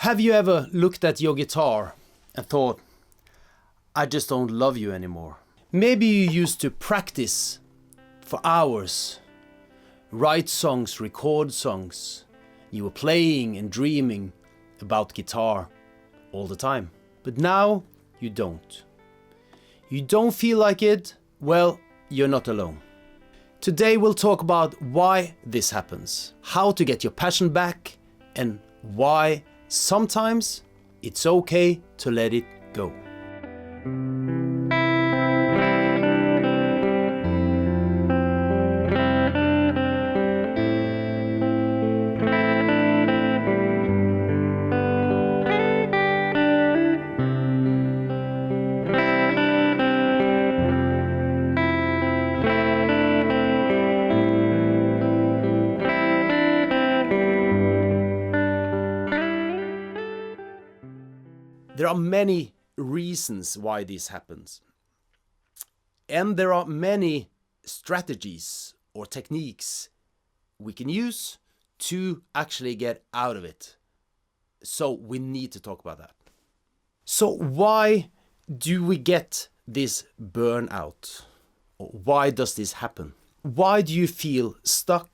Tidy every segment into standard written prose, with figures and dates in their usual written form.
Have you ever looked at your guitar and thought, I just don't love you anymore? Maybe you used to practice for hours, write songs, record songs. You were playing and dreaming about guitar all the time. But now you don't. You don't feel like it? Well, you're not alone. Today we'll talk about why this happens, how to get your passion back, and why sometimes it's okay to let it go. There are many reasons why this happens. And there are many strategies or techniques we can use to actually get out of it. So we need to talk about that. So why do we get this burnout? Or why does this happen? Why do you feel stuck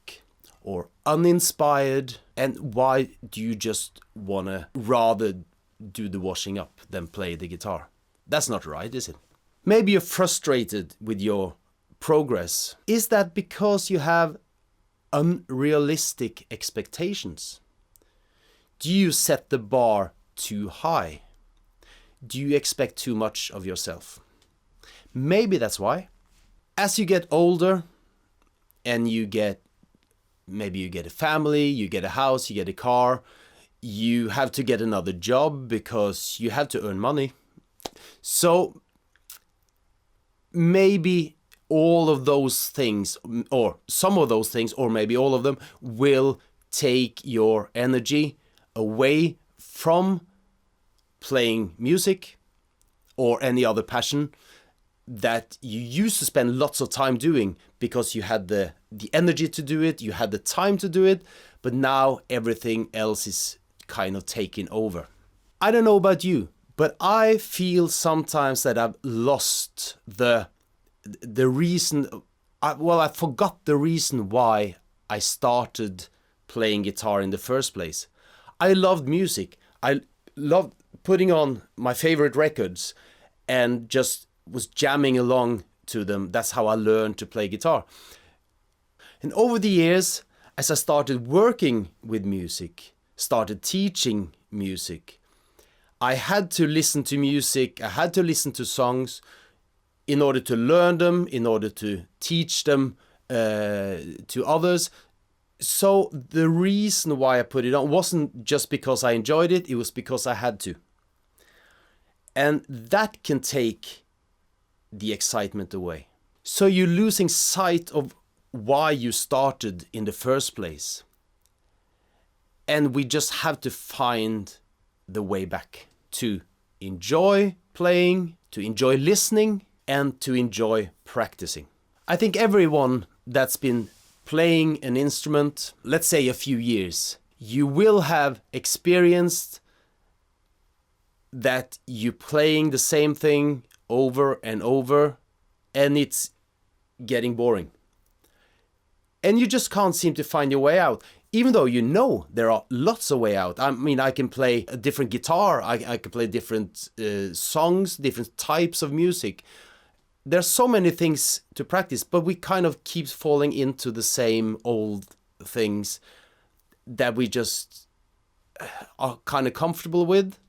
or uninspired? And why do you just want to rather do the washing up than play the guitar? That's not right, is it? Maybe you're frustrated with your progress. Is that because you have unrealistic expectations? Do you set the bar too high? Do you expect too much of yourself? Maybe that's why. As you get older and maybe you get a family, you get a house, you get a car, you have to get another job because you have to earn money. So maybe all of those things, or some of those things, or maybe all of them, will take your energy away from playing music or any other passion that you used to spend lots of time doing because you had the energy to do it, you had the time to do it, but now everything else is kind of taking over. I don't know about you, but I feel sometimes that I've lost the reason. I forgot the reason why I started playing guitar in the first place. I loved music. I loved putting on my favorite records and just was jamming along to them. That's how I learned to play guitar. And over the years, as I started working with music, started teaching music, I had to listen to music, I had to listen to songs in order to learn them, in order to teach them to others. So the reason why I put it on wasn't just because I enjoyed it, it was because I had to. And that can take the excitement away. So you're losing sight of why you started in the first place. And we just have to find the way back to enjoy playing, to enjoy listening, and to enjoy practicing. I think everyone that's been playing an instrument, let's say a few years, you will have experienced that you're playing the same thing over and over, and it's getting boring. And you just can't seem to find your way out. Even though you know there are lots of way out. I mean, I can play a different guitar, I can play different songs, different types of music. There's so many things to practice, but we kind of keep falling into the same old things that we just are kind of comfortable with.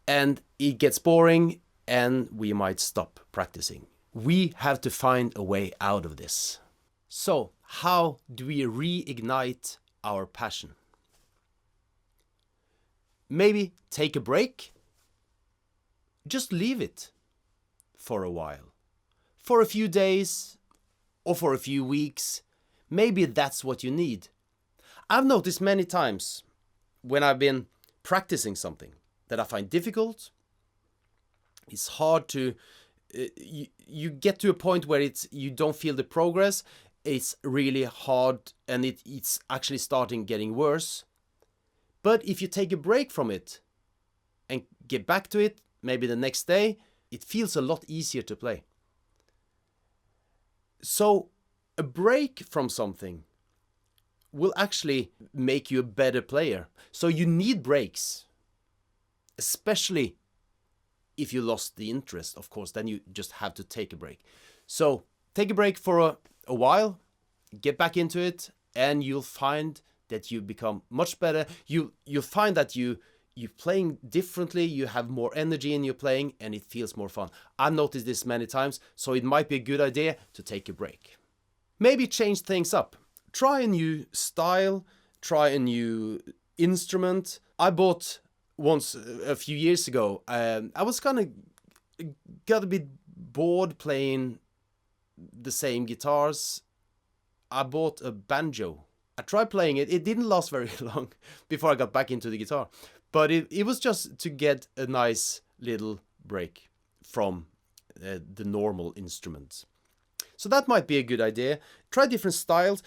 And it gets boring and we might stop practicing. We have to find a way out of this. So, how do we reignite our passion? Maybe take a break. Just leave it for a while. For a few days or for a few weeks. Maybe that's what you need. I've noticed many times when I've been practicing something that I find difficult. It's hard to... You get to a point where you don't feel the progress. It's really hard and it's actually starting getting worse. But if you take a break from it and get back to it, maybe the next day, it feels a lot easier to play. So a break from something will actually make you a better player. So you need breaks, especially if you lost the interest, of course, then you just have to take a break. So take a break for a while, get back into it, and you'll find that you become much better. You'll find that you're playing differently, you have more energy in your playing, and it feels more fun. I've noticed this many times, so it might be a good idea to take a break. Maybe change things up. Try a new style, try a new instrument. I bought once a few years ago, I was kind of got a bit bored playing the same guitars. I bought a banjo. I tried playing it. It didn't last very long before I got back into the guitar. But it was just to get a nice little break from the normal instruments. So that might be a good idea. Try different styles.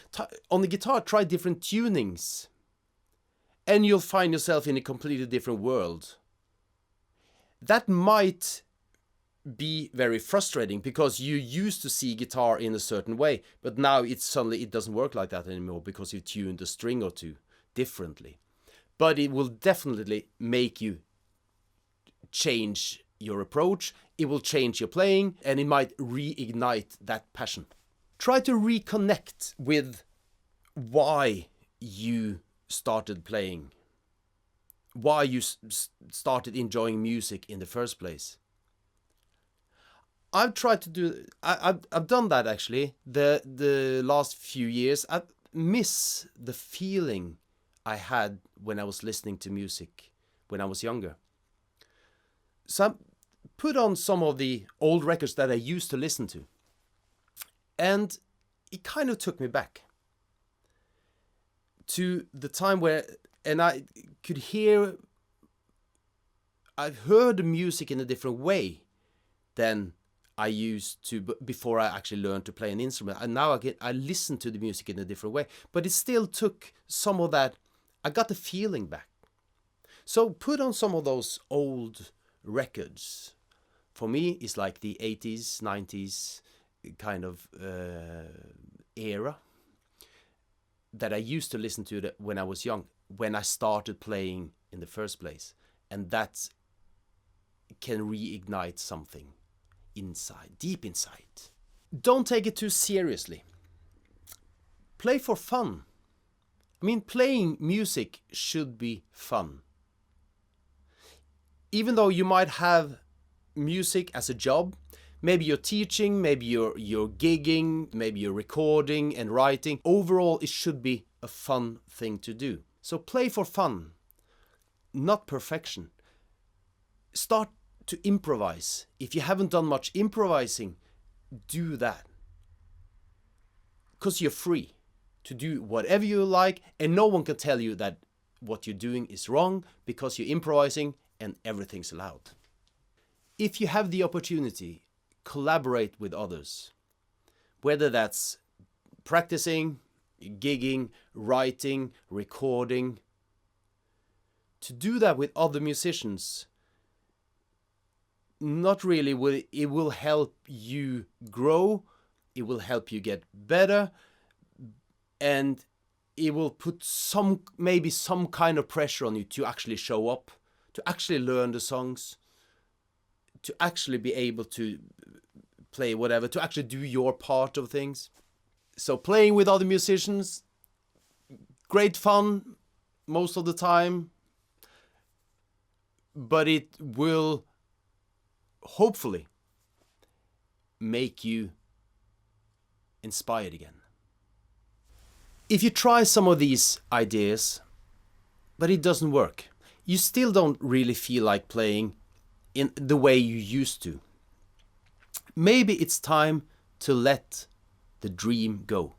On the guitar, try different tunings. And you'll find yourself in a completely different world. That might be very frustrating because you used to see guitar in a certain way, but now it doesn't work like that anymore because you've tuned a string or two differently. But it will definitely make you change your approach, it will change your playing, and it might reignite that passion. Try to reconnect with why you started playing, why you started enjoying music in the first place. I've tried to do, I've done that actually, the last few years. I miss the feeling I had when I was listening to music when I was younger. So I put on some of the old records that I used to listen to, and it kind of took me back to the time where, and I could hear, I've heard the music in a different way than I used to before I actually learned to play an instrument. And now I listen to the music in a different way, but it still took some of that. I got the feeling back. So put on some of those old records. For me, it's like the 80s, 90s kind of era that I used to listen to when I was young, when I started playing in the first place. And that can reignite something inside, deep inside. Don't take it too seriously. Play for fun. I mean, playing music should be fun. Even though you might have music as a job, maybe you're teaching, maybe you're gigging, maybe you're recording and writing. Overall, it should be a fun thing to do. So play for fun, not perfection. Start to improvise. If you haven't done much improvising, do that. Because you're free to do whatever you like, and no one can tell you that what you're doing is wrong because you're improvising and everything's allowed. If you have the opportunity, collaborate with others. Whether that's practicing, gigging, writing, recording. To do that with other musicians, not really will it will help you grow, it will help you get better, and it will put maybe some kind of pressure on you to actually show up, to actually learn the songs, to actually be able to play whatever, to actually do your part of things. So playing with other musicians, great fun most of the time, but it will hopefully make you inspired again. If you try some of these ideas, but it doesn't work, you still don't really feel like playing in the way you used to, maybe it's time to let the dream go.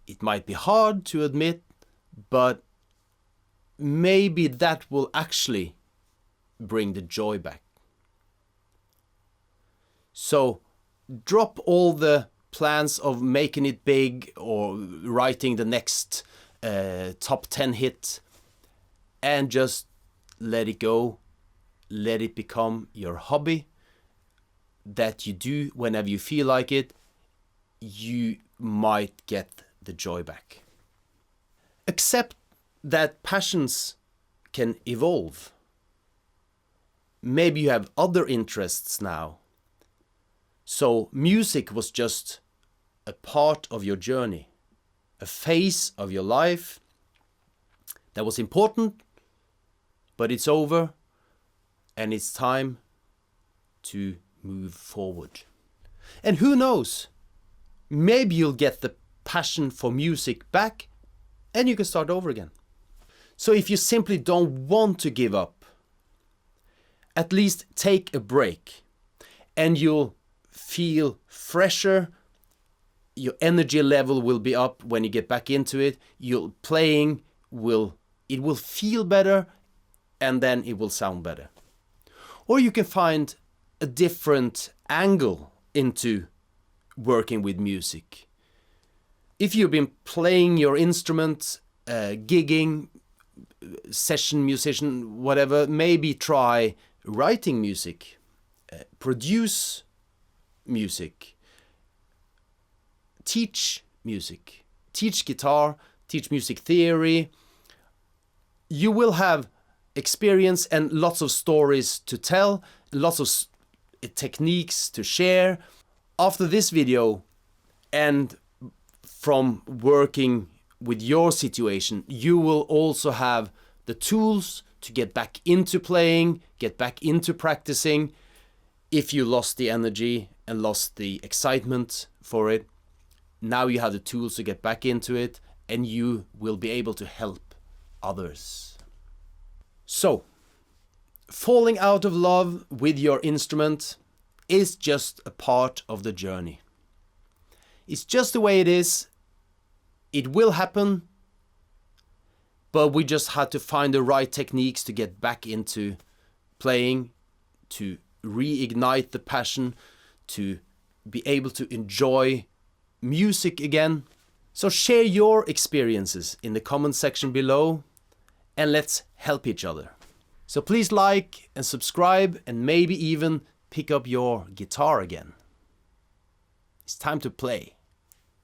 It might be hard to admit, but maybe that will actually bring the joy back. So drop all the plans of making it big or writing the next top 10 hit, and just let it go. Let it become your hobby that you do whenever you feel like it. You might get the joy back. Accept that passions can evolve. Maybe you have other interests now. So music was just a part of your journey, a phase of your life that was important, but it's over, and it's time to move forward. And who knows, maybe you'll get the passion for music back and you can start over again. So if you simply don't want to give up, at least take a break and you'll feel fresher. Your energy level will be up when you get back into it. Your playing will feel better, and then it will sound better. Or you can find a different angle into working with music. If you've been playing your instrument, gigging, session musician, whatever, maybe try writing music, produce music, teach music, teach guitar, teach music theory. You will have experience and lots of stories to tell, lots of techniques to share. After this video, and from working with your situation, you will also have the tools to get back into playing, get back into practicing. If you lost the energy and lost the excitement for it, now you have the tools to get back into it, and you will be able to help others. So, falling out of love with your instrument is just a part of the journey. It's just the way it is. It will happen, but we just had to find the right techniques to get back into playing, to reignite the passion, to be able to enjoy music again. So share your experiences in the comment section below, and let's help each other. So please like and subscribe, and maybe even pick up your guitar again. It's time to play.